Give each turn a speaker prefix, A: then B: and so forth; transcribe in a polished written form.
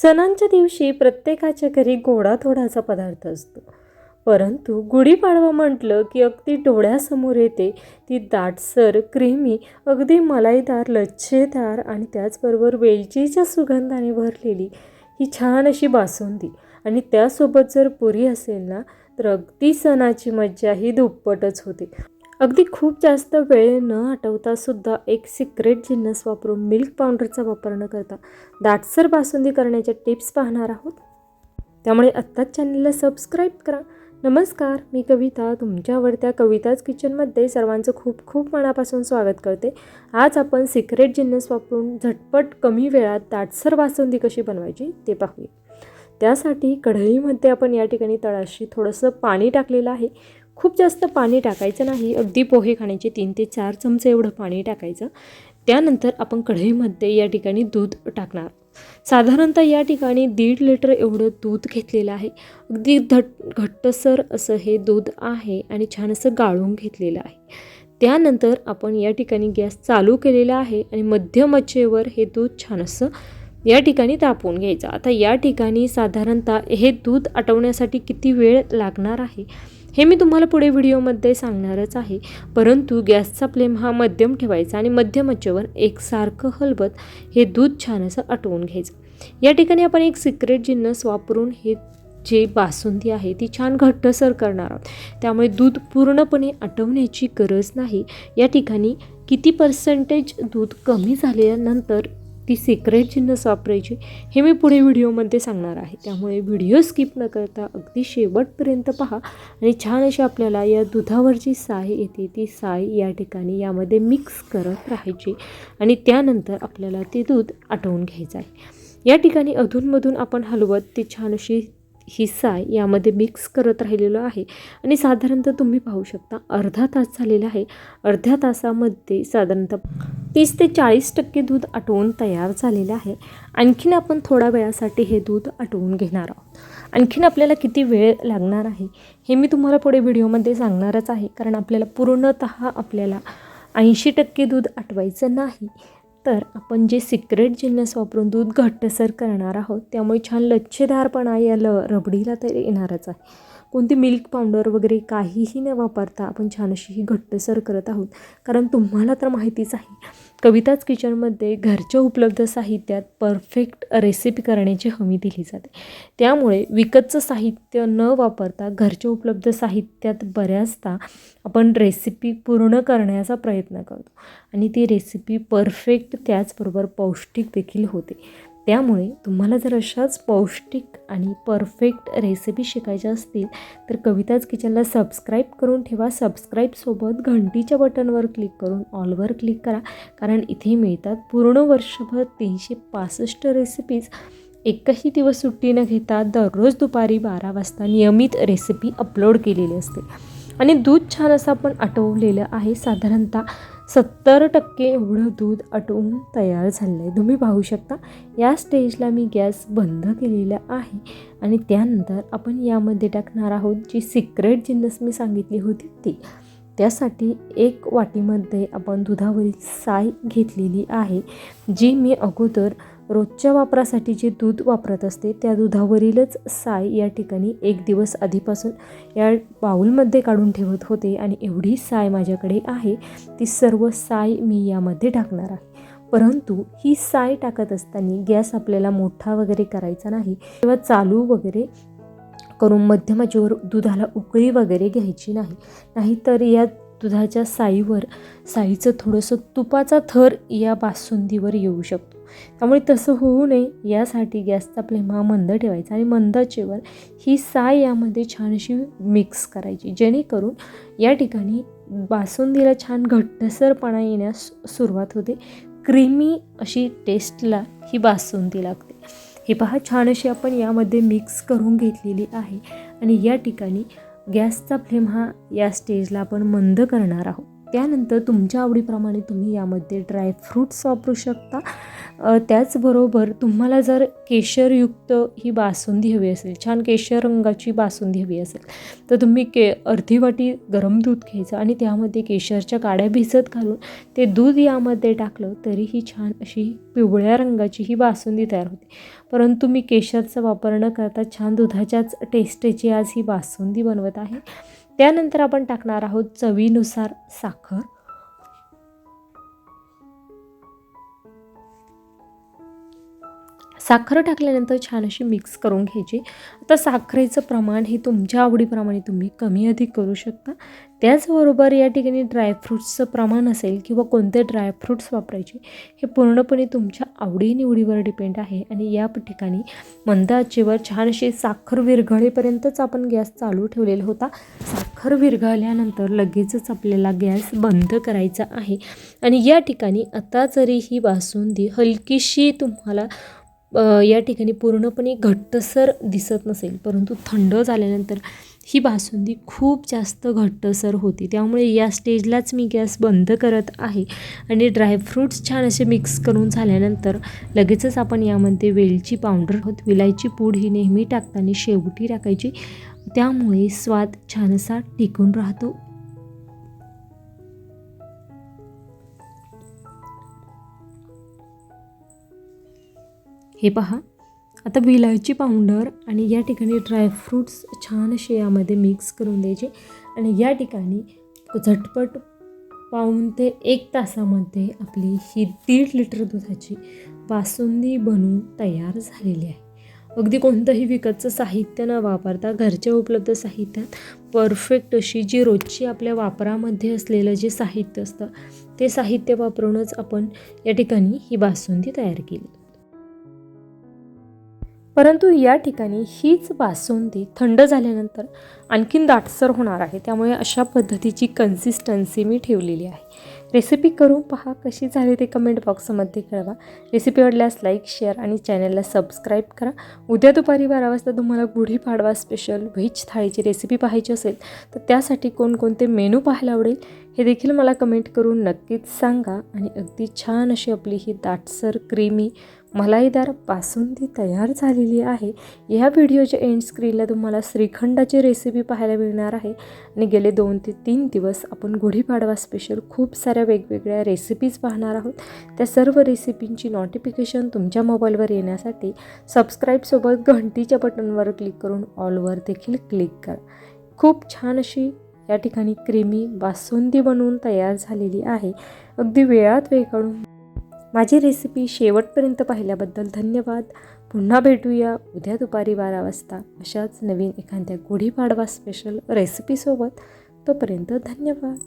A: सणांच्या दिवशी प्रत्येकाच्या घरी गोडाधोडाचा पदार्थ असतो. परंतु गुढीपाडवा म्हटलं की अगदी डोळ्यासमोर येते ती दाटसर, क्रीमी, अगदी मलाईदार, लच्छेदार आणि त्याचबरोबर वेलचीच्या सुगंधाने भरलेली ही छान अशी बासुंदी. आणि त्यासोबत जर पुरी असेल ना, तर अगदी सणाची मज्जा ही दुप्पटच होते. अगदी खूप जास्त वेळ न आठवता सुद्धा एक सिक्रेट जिन्नस वापरून मिल्क पावडरचा वापर न करता दाटसर बासुंदी करण्याच्या टिप्स पाहणार आहोत. त्यामुळे आत्ताच चॅनलला सबस्क्राईब करा. नमस्कार, मी कविता तुमच्या आवडत्या कविताज किचनमध्ये सर्वांचं खूप खूप मनापासून स्वागत करते. आज आपण सिक्रेट जिन्नस वापरून झटपट कमी वेळात दाटसर बासुंदी कशी बनवायची ते पाहूया. त्यासाठी कढईमध्ये आपण या ठिकाणी तळाशी थोडंसं पाणी टाकलेलं आहे. खूप जास्त पाणी टाकायचं नाही, अगदी पोहे खाण्याचे 3 ते 4 चमचे एवढं पाणी टाकायचं. त्यानंतर आपण कढईमध्ये या ठिकाणी दूध टाकणार. साधारणतः या ठिकाणी 1.5 लिटर एवढं दूध घेतलेलं आहे. अगदी घट्टसर असं हे दूध आहे आणि छान असं गाळून घेतलेलं आहे. त्यानंतर आपण या ठिकाणी गॅस चालू केलेला आहे आणि मध्यम आचेवर हे दूध छान असं या ठिकाणी तापवून घ्यायचं. आता या ठिकाणी साधारणतः हे दूध आटवण्यासाठी किती वेळ लागणार आहे हे मी तुम्हाला पुढे व्हिडिओमध्ये सांगणारच आहे. परंतु गॅसचा फ्लेम हा मध्यम ठेवायचा आणि मध्यम आचेवर एकसारखं हलवत हे दूध छान असं आटवून घ्यायचं. या ठिकाणी आपण एक सिक्रेट जिन्नस वापरून हे जे बासुंदी आहे ती छान घट्टसर करणार आहोत. त्यामुळे दूध पूर्णपणे आटवण्याची गरज नाही. या ठिकाणी किती पर्सेंटेज दूध कमी झाल्यानंतर ती सिक्रेट जिन्नस वापरायची हे मी पुढे व्हिडिओमध्ये सांगणार आहे. त्यामुळे व्हिडिओ स्किप न करता अगदी शेवटपर्यंत पहा आणि छान अशी आपल्याला या दुधावर जी साय येते ती साय या ठिकाणी यामध्ये मिक्स करत राहायची आणि त्यानंतर आपल्याला ते दूध आटवून घ्यायचं आहे. या ठिकाणी अधूनमधून आपण हलवत ती छान अशी ही साय यामध्ये मिक्स करत राहिलेलं आहे आणि साधारणतः तुम्ही पाहू शकता अर्धा तास झालेला आहे. अर्ध्या तासामध्ये साधारणतः 30 ते 40% दूध आटवून तयार झालेलं आहे. आणखीन आपण थोड्या वेळासाठी हे दूध आटवून घेणार आहोत. आणखीन आपल्याला किती वेळ लागणार आहे हे मी तुम्हाला पुढे व्हिडिओमध्ये सांगणारच आहे. कारण आपल्याला पूर्णतः 80% दूध आटवायचं नाही, तर आपण जे सिक्रेट जिन्नस वापरून दूध घट्टसर करणार आहोत त्यामुळे छान लच्छेदारपणा या रबडीला तर येणारच आहे. कोणती मिल्क पावडर वगैरे काहीही न वापरता आपण छान अशी ही घट्टसर करत आहोत. कारण तुम्हाला तर माहितीच आहे, कविताज किचनमध्ये घरच्या उपलब्ध साहित्यात परफेक्ट रेसिपी करण्याची हमी दिली जाते. त्यामुळे विकतचं साहित्य न वापरता घरच्या उपलब्ध साहित्यात बऱ्याचदा आपण रेसिपी पूर्ण करण्याचा प्रयत्न करतो आणि ती रेसिपी परफेक्ट त्याचबरोबर पौष्टिक देखील होते. त्यामुळे तुम्हाला जर अशाच पौष्टिक आणि परफेक्ट रेसिपी शिकायच्या असतील तर कविताज किचनला सबस्क्राईब करून ठेवा. सबस्क्राईबसोबत घंटीच्या बटनवर क्लिक करून ऑलवर क्लिक करा. कारण इथे मिळतात पूर्ण वर्षभर 365 रेसिपीज. एकही दिवस सुट्टी न घेता दररोज दुपारी 12 वाजता नियमित रेसिपी अपलोड केलेली असते. आणि दूध छान असं आपण आटवलेलं आहे. साधारणतः 70% एवढं दूध आटवून तयार झालेलं आहे. तुम्ही पाहू शकता. या स्टेजला मी गॅस बंद केलेला आहे आणि त्यानंतर आपण यामध्ये टाकणार आहोत जी सिक्रेट जिन्नस मी सांगितली होती ती. त्यासाठी 1 वाटीमध्ये आपण दुधावरील साय घेतलेली आहे, जी मी अगोदर रोजच्या वापरासाठी जे दूध वापरत असते त्या दुधावरीलच साय या ठिकाणी 1 दिवस आधीपासून या बाउलमध्ये काढून ठेवत होते आणि एवढी साय माझ्याकडे आहे. ती सर्व साय मी यामध्ये टाकणार आहे. परंतु ही साय टाकत असताना गॅस आपल्याला मोठा वगैरे करायचा नाही किंवा चालू वगैरे करून मध्यम आचेवर दुधाला उकळी वगैरे घ्यायची नाही. नाहीतर या दुधाच्या साईचं थोडंसं तुपाचा थर या बासुंदीवर येऊ शकतो. त्यामुळे तसं होऊ नये यासाठी गॅसचा फ्लेम हा मंद ठेवायचा आणि मंद आचेवर ही साय यामध्ये छान अशी मिक्स करायची, जेणेकरून या ठिकाणी बासुंदीला छान घट्टसरपणा येण्यास सुरुवात होते. क्रीमी अशी टेस्टला ही बासुंदी लागते. हे पहा, छान अशी आपण यामध्ये मिक्स करून घेतलेली आहे आणि या ठिकाणी गॅसचा फ्लेम हा या स्टेजला आपण मंद करणार आहोत. त्यानंतर तुमच्या आवडीप्रमाणे तुम्ही यामध्ये ड्रायफ्रूट्स वापरू शकता. त्याचबरोबर तुम्हाला जर केशरयुक्त ही बासुंदी हवी असेल, छान केशर रंगाची बासुंदी हवी असेल, तर तुम्ही अर्धी वाटी गरम दूध घ्यायचं आणि त्यामध्ये केशरच्या काड्या भिजत घालून ते दूध यामध्ये टाकलं तरीही छान अशी पिवळ्या रंगाची ही बासुंदी तयार होते. परंतु मी केशरचा वापर न करता छान दुधाच्याच टेस्टची आज ही बासुंदी बनवत आहे. त्यानंतर आपण टाकणार आहोत चवीनुसार साखर. साखर टाकल्यानंतर छान अशी मिक्स करून घ्यायची. आता साखरेचं प्रमाण हे तुमच्या आवडीप्रमाणे तुम्ही कमी अधिक करू शकता. त्याचबरोबर या ठिकाणी ड्रायफ्रूट्सचं प्रमाण असेल किंवा कोणते ड्रायफ्रूट्स वापरायचे हे पूर्णपणे तुमच्या आवडीनिवडीवर डिपेंड आहे. आणि या ठिकाणी मंद आचेवर छान अशी साखर विरघळेपर्यंतच आपण गॅस चालू ठेवलेला होता. साखर विरघळल्यानंतर लगेचच आपल्याला गॅस बंद करायचा आहे. आणि या ठिकाणी आता जरी ही बासुंदी हलकीशी तुम्हाला या ठिकाणी पूर्णपणे घट्टसर दिसत नसेल, परंतु थंड झाल्यानंतर ही बासुंदी खूप जास्त घट्टसर होती. त्यामुळे या स्टेजलाच मी गॅस बंद करत आहे. आणि ड्रायफ्रूट्स छान असे मिक्स करून झाल्यानंतर लगेचच आपण यामध्ये वेलची पावडर विलायची पूड ही नेहमी टाकताना शेवटी टाकायची, त्यामुळे स्वाद छान असा टिकून राहतो. हे पहा, आता विलायची पावडर आणि या ठिकाणी ड्रायफ्रूट्स छान असे यामध्ये मिक्स करून द्यायचे. आणि या ठिकाणी झटपट पाऊण ते 1 तासामध्ये आपली ही 1.5 लिटर दुधाची बासुंदी बनवून तयार झालेली आहे. अगदी कोणतंही विकतचं साहित्य न वापरता घरच्या उपलब्ध साहित्यात परफेक्ट अशी जी रोजची आपल्या वापरामध्ये असलेलं जे साहित्य असतं ते साहित्य वापरूनच आपण या ठिकाणी ही बासुंदी तयार केली. परंतु या ठिकाणी हीच बासुंदी थंड झाल्यानंतर आणखीन दाटसर होणार आहे. त्यामुळे अशा पद्धतीची कन्सिस्टन्सी मी ठेवलेली आहे. रेसिपी करून पहा, कशी झाली ते कमेंट बॉक्समध्ये कळवा. रेसिपी आवडल्यास लाईक, शेअर आणि चॅनलला सबस्क्राईब करा. उद्या दुपारी 12 वाजता तुम्हाला गुढीपाडवा स्पेशल व्हेज थाळीची रेसिपी पाहायची असेल तर त्यासाठी कोणकोणते मेनू पाहायला आवडेल हे देखील मला कमेंट करून नक्कीच सांगा. आणि अगदी छान अशी आपली ही दाटसर क्रीमी मलाईदार बासुंदी तयार झालेली आहे. या व्हिडिओच्या एंड स्क्रीनला तुम्हाला श्रीखंडाची रेसिपी पाहायला मिळणार आहे. आणि गेले 2 ते 3 दिवस आपण गुढीपाडवा स्पेशल खूप साऱ्या वेगवेगळ्या रेसिपीज पाहणार आहोत. त्या सर्व रेसिपींची नोटिफिकेशन तुमच्या मोबाईलवर येण्यासाठी सबस्क्राईबसोबत घंटीच्या बटनवर क्लिक करून ऑलवर देखील क्लिक करा. खूप छान अशी या ठिकाणी क्रीमी बासुंदी बनवून तयार झालेली आहे. अगदी वेळात वेळ काढून माझी रेसिपी शेवटपर्यंत पाहिल्याबद्दल धन्यवाद. पुन्हा भेटूया उद्या दुपारी 12 वाजता अशाच नवीन एखाद्या गुढीपाडवा स्पेशल रेसिपीसोबत. तोपर्यंत धन्यवाद.